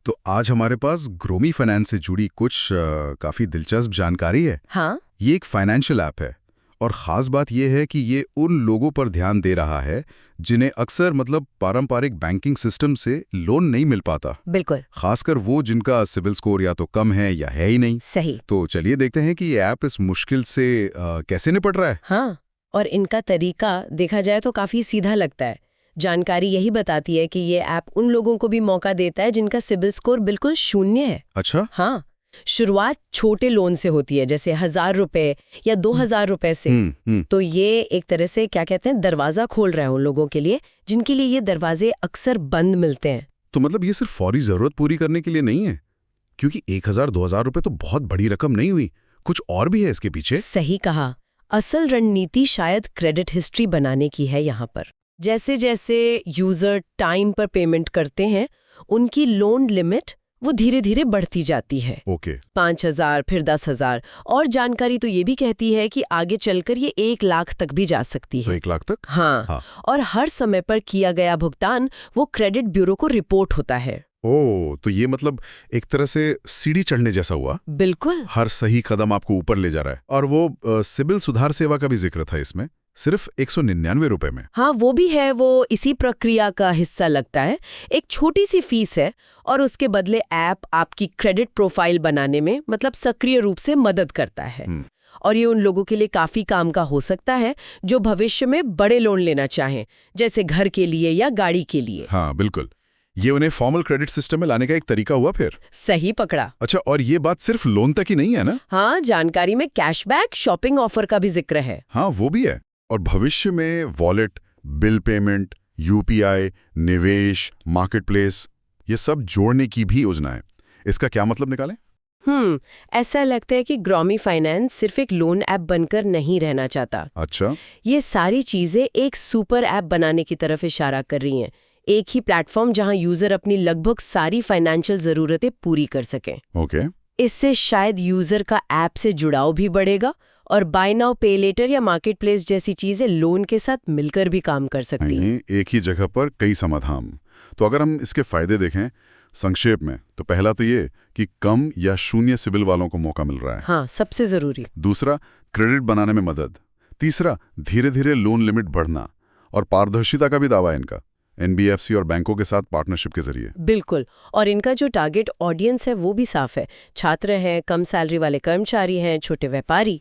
तो आज हमारे पास ग्रोमी फाइनेंस से जुड़ी कुछ काफ़ी दिलचस्प जानकारी है। हाँ। ये एक फाइनेंशियल ऐप है और ख़ास बात ये है कि ये उन लोगों पर ध्यान दे रहा है जिन्हें अक्सर पारंपरिक बैंकिंग सिस्टम से लोन नहीं मिल पाता। बिल्कुल खासकर वो जिनका सिविल स्कोर या तो कम है या है ही नहीं। सही। तो चलिए देखते हैं कि ये ऐप इस मुश्किल से कैसे निपट रहा है। हाँ, और इनका तरीका देखा जाए तो काफी सीधा लगता है। जानकारी यही बताती है कि ये ऐप उन लोगों को भी मौका देता है जिनका सिबिल स्कोर बिल्कुल शून्य है। अच्छा। हाँ, शुरुआत छोटे लोन से होती है, जैसे 1,000 रुपए या 2,000 रुपए से। तो ये एक तरह से क्या कहते हैं, दरवाजा खोल रहा है उन लोगों के लिए जिनके लिए ये दरवाजे अक्सर बंद मिलते हैं। तो मतलब ये सिर्फ फौरी जरूरत पूरी करने के लिए नहीं है, क्योंकि 1,000-2,000 रुपए तो बहुत बड़ी रकम नहीं हुई, कुछ और भी है इसके पीछे। सही कहा। असल रणनीति शायद क्रेडिट हिस्ट्री बनाने की है यहाँ पर। जैसे जैसे यूजर टाइम पर पेमेंट करते हैं, उनकी लोन लिमिट वो धीरे धीरे बढ़ती जाती है। ओके। 5,000 फिर 10,000, और जानकारी तो ये भी कहती है कि आगे चलकर ये 1 लाख तक भी जा सकती तो है। 1 लाख तक? हाँ। और हर समय पर किया गया भुगतान वो क्रेडिट ब्यूरो को रिपोर्ट होता है। ओह, तो ये मतलब एक तरह से सीढ़ी चढ़ने जैसा हुआ। बिल्कुल। हर सही कदम आपको ऊपर ले जा रहा है। और वो सिबिल सुधार सेवा का भी जिक्र था इसमें, सिर्फ 199 रुपए में। हाँ, वो भी है, वो इसी प्रक्रिया का हिस्सा लगता है। एक छोटी सी फीस है और उसके बदले ऐप आपकी क्रेडिट प्रोफाइल बनाने में सक्रिय रूप से मदद करता है। और ये उन लोगों के लिए काफी काम का हो सकता है जो भविष्य में बड़े लोन लेना चाहें, जैसे घर के लिए या गाड़ी के लिए। हाँ बिल्कुल, ये उन्हें फॉर्मल क्रेडिट सिस्टम में लाने का एक तरीका हुआ फिर। सही पकड़ा। अच्छा, और ये बात सिर्फ लोन तक ही नहीं है ना? हाँ, जानकारी में कैशबैक, शॉपिंग ऑफर का भी जिक्र है। हाँ, वो भी है। और भविष्य में वॉलेट, बिल पेमेंट, यूपीआई, निवेश, मार्केटप्लेस, ये सब जोड़ने की भी योजना है। इसका क्या मतलब निकालें? ऐसा लगता है कि ग्रोमी फाइनेंस सिर्फ एक लोन ऐप बनकर नहीं रहना चाहता। अच्छा। ये सारी चीजें एक सुपर ऐप बनाने की तरफ इशारा कर रही हैं। एक ही प्लेटफॉर्म जहां यूजर अपनी लगभग सारी फाइनेंशियल जरूरतें पूरी कर सकें। ओके। इससे शायद यूजर का ऐप से जुड़ाव भी बढ़ेगा और बाय नाउ पे लेटर या मार्केटप्लेस जैसी चीजें लोन के साथ मिलकर भी काम कर सकती हैं। एक ही जगह पर कई समाधान। तो अगर हम इसके फायदे देखें संक्षेप में, तो पहला तो ये कि कम या शून्य सिबिल वालों को मौका मिल रहा है। हाँ, सबसे जरूरी। दूसरा, क्रेडिट बनाने में मदद। तीसरा, धीरे धीरे लोन लिमिट बढ़ना। और पारदर्शिता का भी दावा है इनका, एनबीएफसी और बैंकों के साथ पार्टनरशिप के जरिए। बिल्कुल। और इनका जो टारगेट ऑडियंस है वो भी साफ है। छात्र हैं, कम सैलरी वाले कर्मचारी हैं, छोटे व्यापारी,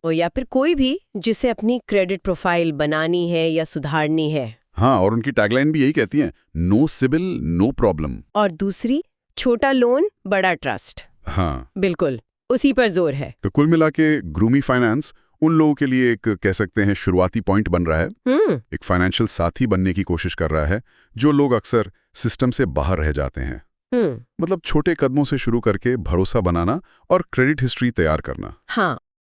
और या फिर कोई भी जिसे अपनी क्रेडिट प्रोफाइल बनानी है या सुधारनी है। हाँ, और उनकी टैगलाइन भी यही कहती है, नो सिबिल नो प्रॉब्लम। और दूसरी, छोटा लोन बड़ा ट्रस्ट। हाँ बिल्कुल, उसी पर जोर है। तो कुल मिला के ग्रूमी फाइनेंस उन लोगों के लिए एक, कह सकते हैं, शुरुआती पॉइंट बन रहा है। एक फाइनेंशियल साथी बनने की कोशिश कर रहा है जो लोग अक्सर सिस्टम से बाहर रह जाते हैं। छोटे कदमों से शुरू करके भरोसा बनाना और क्रेडिट हिस्ट्री तैयार करना। हाँ,